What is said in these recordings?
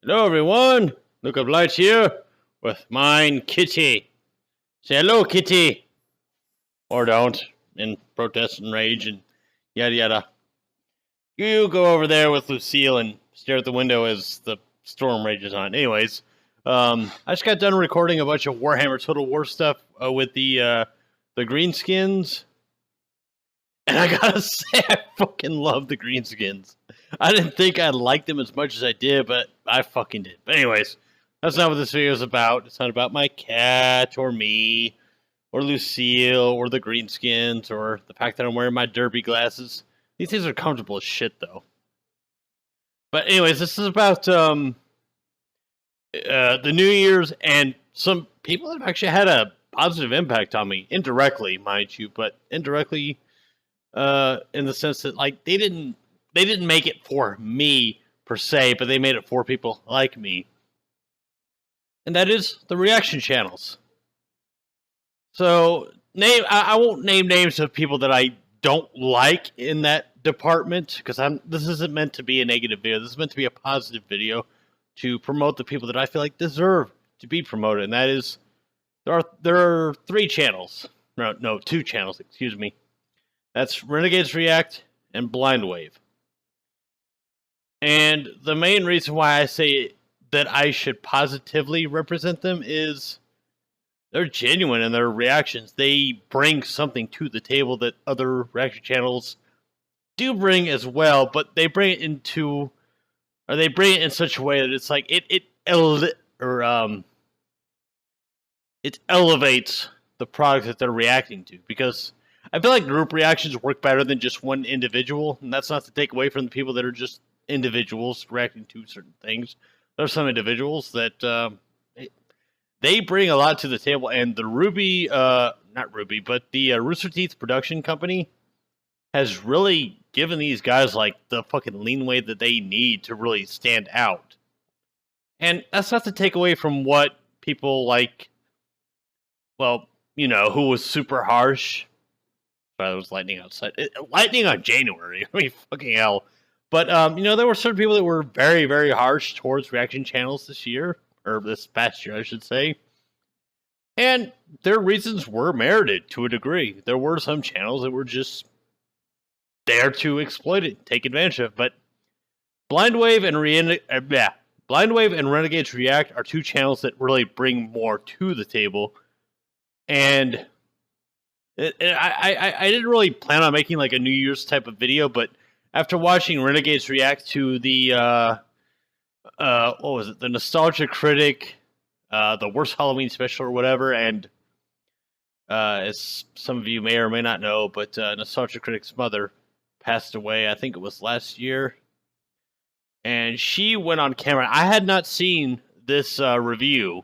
Hello, everyone. Luke of Light here with mine Kitty. Say hello, Kitty. Or don't, in protest and rage and yada yada. You go over there with Lucille and stare at the window as the storm rages on. Anyways, I just got done recording a bunch of Warhammer Total War stuff with the greenskins. And I gotta say, I fucking love the greenskins. I didn't think I'd like them as much as I did, but I fucking did. But anyways, that's not what this video is about. It's not about my cat, or me, or Lucille, or the greenskins, or the fact that I'm wearing my derby glasses. These things are comfortable as shit, though. But anyways, this is about the New Year's and some people that have actually had a positive impact on me. Indirectly, mind you, but indirectly in the sense that like they didn't make it for me per se, but they made it for people like me. And that is the reaction channels. So I won't name names of people that I don't like in that department, because this isn't meant to be a negative video. This is meant to be a positive video to promote the people that I feel like deserve to be promoted. And that is, there are three channels. No, two channels, excuse me. That's Renegades React and Blind Wave. And the main reason why I say that I should positively represent them is they're genuine in their reactions. They bring something to the table that other reaction channels do bring as well, but they bring it in such a way that it's like it elevates the product that they're reacting to, because I feel like group reactions work better than just one individual, and that's not to take away from the people that are just individuals reacting to certain things. There are some individuals that they bring a lot to the table, and the Rooster Teeth production company has really given these guys like the fucking leeway that they need to really stand out. And that's not to take away from what people like, well, who was super harsh. Sorry, there was lightning outside. Lightning on January. I mean, fucking hell. But, there were certain people that were very, very harsh towards reaction channels this year, or this past year, I should say. And their reasons were merited to a degree. There were some channels that were just there to exploit it, take advantage of. But Blind Wave and Renegades React are two channels that really bring more to the table. And I didn't really plan on making like a New Year's type of video, but after watching Renegades react to the what was it, the Nostalgia Critic, the worst Halloween special or whatever, and as some of you may or may not know, but Nostalgia Critic's mother passed away. I think it was last year, and she went on camera. I had not seen this review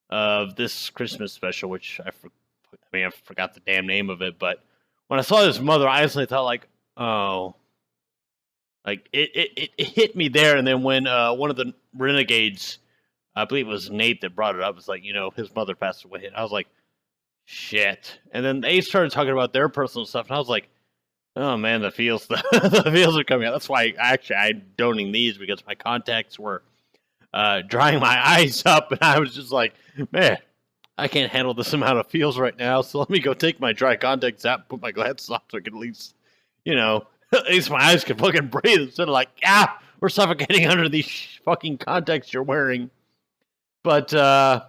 of this Christmas special, which I forgot the damn name of it, but when I saw his mother, I instantly thought like, oh, like it hit me there. And then when one of the Renegades, I believe it was Nate that brought it up, it's like, his mother passed away, and I was like, shit. And then they started talking about their personal stuff, and I was like, oh man, the feels the feels are coming out. That's why I'm donating these, because my contacts were drying my eyes up, and I was just like, man, I can't handle this amount of feels right now, so let me go take my dry contacts out and put my glasses on so I can at least, at least my eyes can fucking breathe instead of like, we're suffocating under these fucking contacts you're wearing. But I'm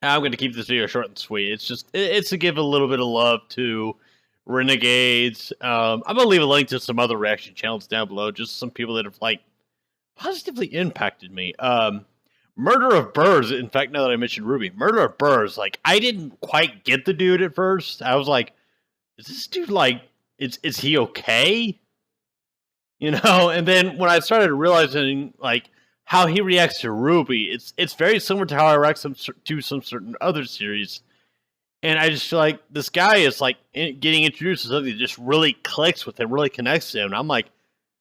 going to keep this video short and sweet. It's to give a little bit of love to Renegades. I'm going to leave a link to some other reaction channels down below, just some people that have like positively impacted me. Murder of Birds, in fact, now that I mentioned Ruby, Murder of Birds, like, I didn't quite get the dude at first. I was like, is this dude, like, is he okay? And then when I started realizing, like, how he reacts to Ruby, it's very similar to how I react to some certain other series. And I just feel like this guy is, like, getting introduced to something that just really clicks with him, really connects to him. And I'm like,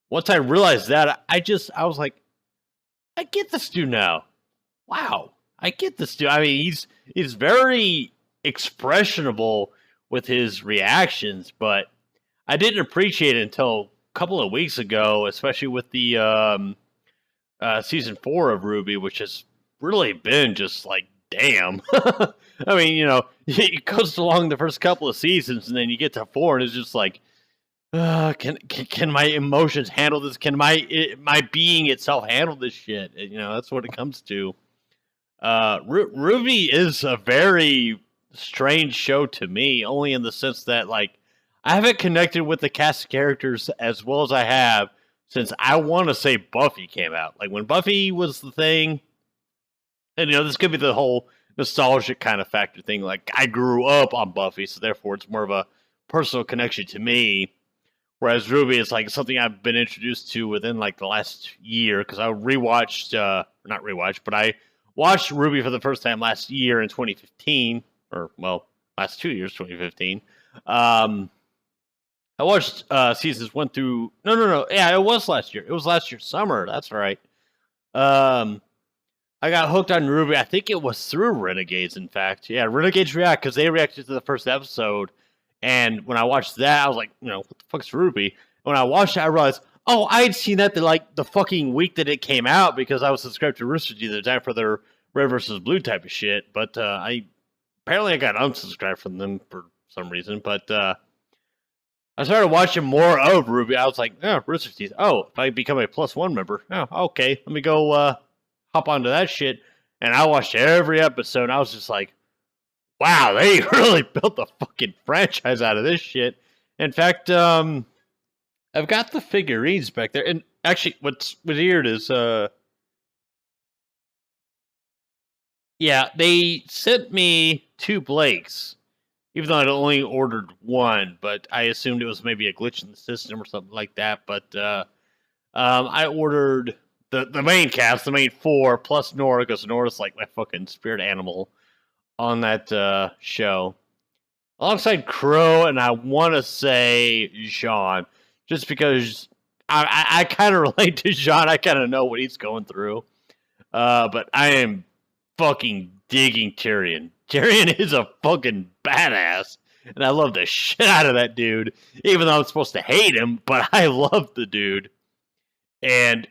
once I realized that, I was like, I get this dude now. Wow, I get this dude. I mean, he's very expressionable with his reactions, but I didn't appreciate it until a couple of weeks ago, especially with the season 4 of Ruby, which has really been just like, damn. I mean, it goes along the first couple of seasons, and then you get to 4, and it's just like, can my emotions handle this? Can my being itself handle this shit? That's what it comes to. Ruby is a very strange show to me, only in the sense that like I haven't connected with the cast of characters as well as I have since I want to say Buffy came out. Like when Buffy was the thing, and this could be the whole nostalgic kind of factor thing. Like I grew up on Buffy, so therefore it's more of a personal connection to me. Whereas Ruby is like something I've been introduced to within like the last year because I rewatched, not rewatched, but I watched Ruby for the first time last year in 2015, or well, last 2 years, 2015. I watched seasons 1 through. No. Yeah, it was last year. It was last year's summer. That's right. I got hooked on Ruby. I think it was through Renegades, in fact. Yeah, Renegades React, because they reacted to the first episode. And when I watched that, I was like, what the fuck's Ruby? And when I watched it, I realized, oh, I had seen that the fucking week that it came out because I was subscribed to Rooster Teeth at the time for their Red versus Blue type of shit. But I got unsubscribed from them for some reason. But I started watching more of Ruby. I was like, oh, Rooster Teeth. Oh, if I become a +1 member. Oh, okay. Let me go hop onto that shit. And I watched every episode. And I was just like, wow, they really built the fucking franchise out of this shit. In fact, I've got the figurines back there. And actually, what's weird is, yeah, they sent me 2 Blakes, even though I'd only ordered 1, but I assumed it was maybe a glitch in the system or something like that. But I ordered the main cast, the main 4, plus Nora, because Nora's like my fucking spirit animal on that show. Alongside Crow, and I want to say Jean, just because I kind of relate to Jean. I kind of know what he's going through. But I am fucking digging Tyrion. Tyrion is a fucking badass, and I love the shit out of that dude, even though I'm supposed to hate him, but I love the dude. And,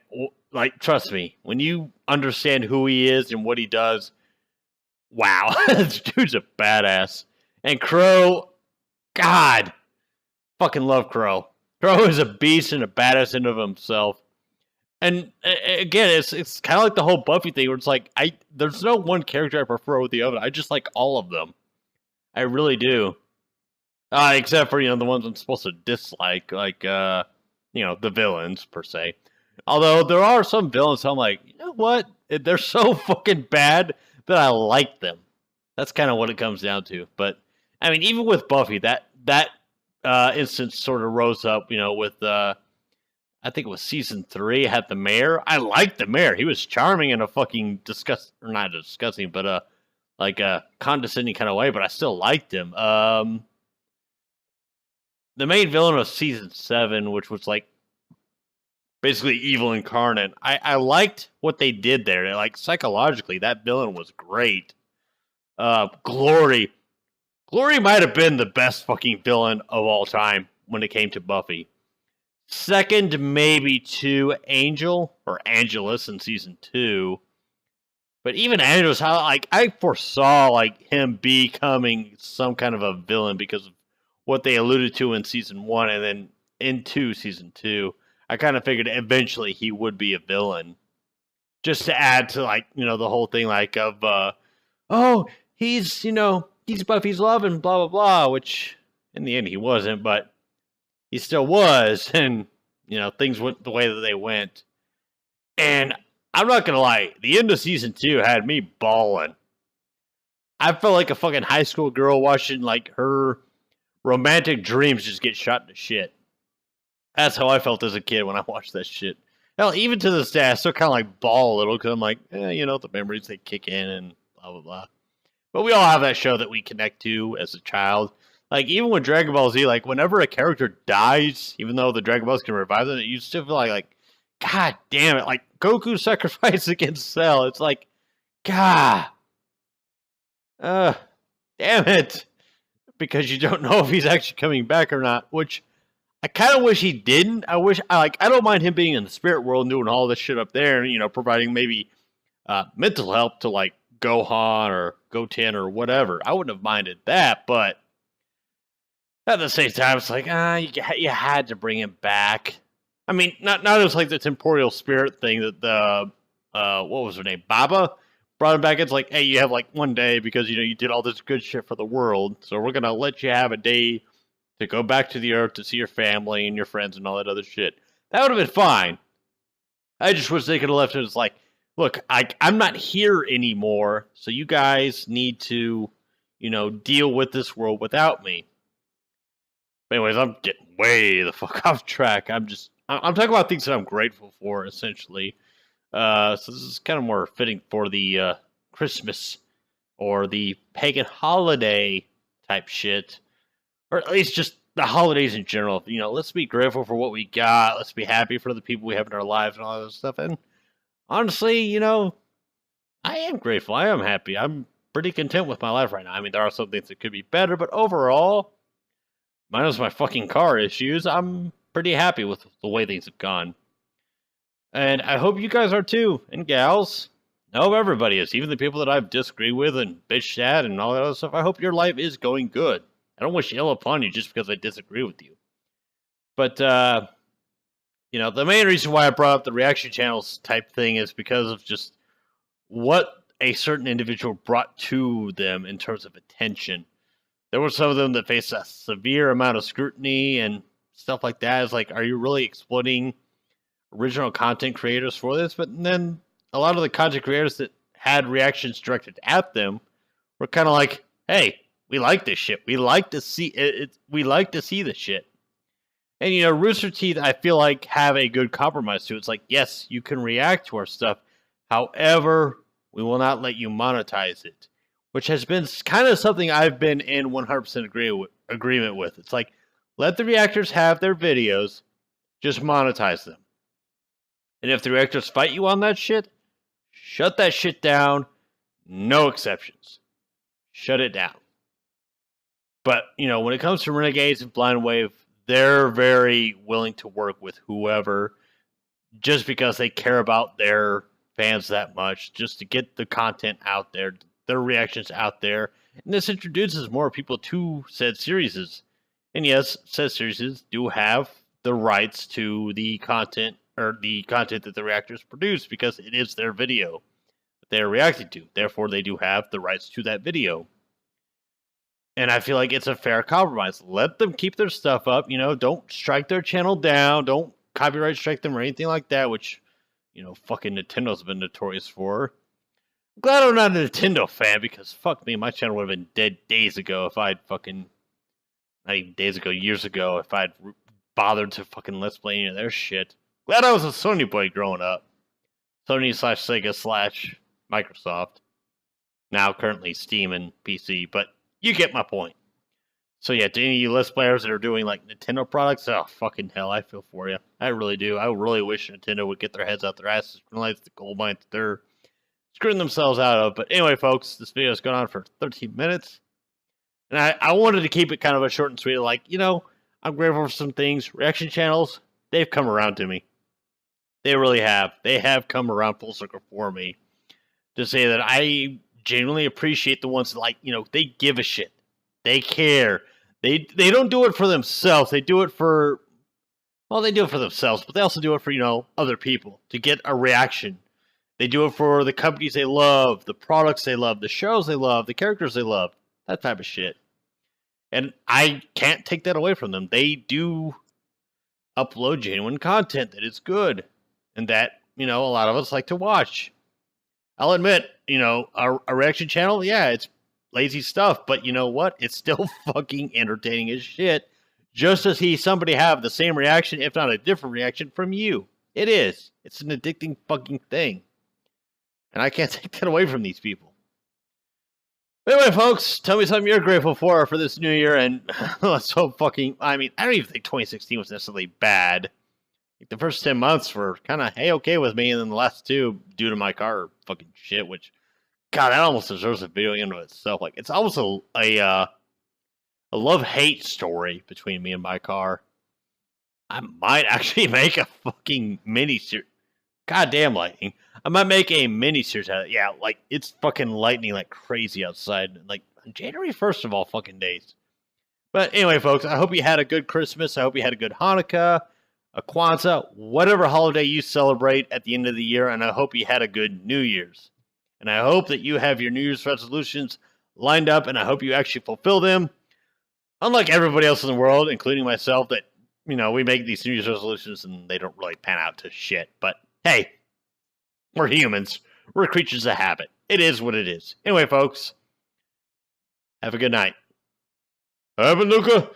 like, trust me, when you understand who he is and what he does, wow, this dude's a badass. And Crow, God, fucking love Crow. Crow is a beast and a badass in of himself. And again, it's kind of like the whole Buffy thing, where it's like there's no one character I prefer over the other. I just like all of them. I really do. Except for the ones I'm supposed to dislike, like the villains per se. Although there are some villains, I'm like, you know what? They're so fucking bad that I like them. That's kind of what it comes down to. But I mean, even with Buffy, that instance sort of rose up, with I think it was season 3, had the mayor. I liked the mayor. He was charming in a fucking not disgusting, but like a condescending kind of way, but I still liked him. The main villain of season 7, which was like basically evil incarnate. I liked what they did there. Like psychologically, that villain was great. Glory might have been the best fucking villain of all time when it came to Buffy. Second, maybe to Angel or Angelus in season 2. But even Angelus, I foresaw like him becoming some kind of a villain because of what they alluded to in season 1 and then into season 2. I kind of figured eventually he would be a villain. Just to add to like, the whole thing like of he's Buffy's love and blah blah blah, which in the end he wasn't, but he still was, and things went the way that they went. And I'm not gonna lie, the end of season 2 had me bawling. I felt like a fucking high school girl watching like her romantic dreams just get shot to shit. That's how I felt as a kid when I watched that shit. Hell, even to this day, I still kind of like bawl a little because I'm like, the memories they kick in and blah blah blah. But we all have that show that we connect to as a child. Like, even with Dragon Ball Z, like, whenever a character dies, even though the Dragon Balls can revive them, you still feel like, God damn it. Like, Goku sacrificed against Cell. It's like, God. Damn it. Because you don't know if he's actually coming back or not, which I kind of wish he didn't. I don't mind him being in the spirit world and doing all this shit up there, and providing maybe mental help to like Gohan or Goten or whatever. I wouldn't have minded that, but at the same time, it's like you had to bring him back. I mean, not as like the temporal spirit thing that the what was her name, Baba, brought him back. It's like, hey, you have like one day because you did all this good shit for the world, so we're gonna let you have a day to go back to the Earth to see your family and your friends and all that other shit. That would have been fine. I just wish they could have left it as like, look, I'm not here anymore, so you guys need to, deal with this world without me. But anyways, I'm getting way the fuck off track. I'm talking about things that I'm grateful for, essentially. So this is kind of more fitting for the Christmas or the pagan holiday type shit. Or at least just the holidays in general. Let's be grateful for what we got. Let's be happy for the people we have in our lives and all that stuff. And honestly, I am grateful. I am happy. I'm pretty content with my life right now. I mean, there are some things that could be better, but overall, minus my fucking car issues, I'm pretty happy with the way things have gone. And I hope you guys are too, and gals. I hope everybody is, even the people that I've disagreed with and bitched at and all that other stuff. I hope your life is going good. I don't wish ill upon you just because I disagree with you. But, the main reason why I brought up the reaction channels type thing is because of just what a certain individual brought to them in terms of attention. There were some of them that faced a severe amount of scrutiny and stuff like that. It's like, are you really exploiting original content creators for this? But then a lot of the content creators that had reactions directed at them were kind of like, hey, we like this shit. We like to see it. We like to see this shit. And, Rooster Teeth, I feel like, have a good compromise to it. It's like, yes, you can react to our stuff. However, we will not let you monetize it. Which has been kind of something I've been in 100% agreement with. It's like, let the reactors have their videos. Just monetize them. And if the reactors fight you on that shit, shut that shit down. No exceptions. Shut it down. But, when it comes to Renegades and Blind Wave, they're very willing to work with whoever just because they care about their fans that much, just to get the content out there, their reactions out there. And this introduces more people to said series. And yes, said series do have the rights to the content, or the content that the reactors produce, because it is their video that they're reacting to. Therefore, they do have the rights to that video. And I feel like it's a fair compromise. Let them keep their stuff up. Don't strike their channel down. Don't copyright strike them or anything like that, which, fucking Nintendo's been notorious for. I'm glad I'm not a Nintendo fan, because fuck me, my channel would have been dead days ago if I'd fucking, not even days ago, years ago, if I'd bothered to fucking let's play any of their shit. Glad I was a Sony boy growing up. Sony/Sega/ Microsoft. Now currently Steam and PC, but you get my point. So yeah, to any of you Let's Players that are doing like Nintendo products, oh fucking hell, I feel for you. I really do. I really wish Nintendo would get their heads out their asses and realize the gold mine that they're screwing themselves out of. But anyway, folks, this video has gone on for 13 minutes. And I wanted to keep it kind of a short and sweet. Like, I'm grateful for some things. Reaction channels, they've come around to me. They really have. They have come around full circle for me. To say that I genuinely appreciate the ones that, like, they give a shit. They care. They don't do it for themselves. They do it for, well, they do it for themselves, but they also do it for, other people to get a reaction. They do it for the companies they love, the products they love, the shows they love, the characters they love, that type of shit. And I can't take that away from them. They do upload genuine content that is good and that, a lot of us like to watch. I'll admit, a reaction channel, yeah, it's lazy stuff, but you know what? It's still fucking entertaining as shit. Just to see somebody have the same reaction, if not a different reaction from you. It is. It's an addicting fucking thing. And I can't take that away from these people. Anyway, folks, tell me something you're grateful for this new year, and let's hope fucking, I don't even think 2016 was necessarily bad. Like, the first 10 months were kind of hey-okay with me, and then the last two, due to my car fucking shit, which, God, that almost deserves a video into itself. Like, it's almost a love-hate story between me and my car. I might actually make a fucking mini series. Goddamn lightning. I might make a mini series out of it. Yeah, like it's fucking lightning like crazy outside. Like January 1st of all fucking days. But anyway, folks, I hope you had a good Christmas. I hope you had a good Hanukkah, a Kwanzaa, whatever holiday you celebrate at the end of the year. And I hope you had a good New Year's. And I hope that you have your New Year's resolutions lined up, and I hope you actually fulfill them. Unlike everybody else in the world, including myself, that, we make these New Year's resolutions and they don't really pan out to shit. But hey, we're humans. We're creatures of habit. It is what it is. Anyway, folks, have a good night. I've been Luca,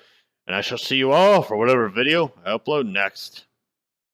and I shall see you all for whatever video I upload next.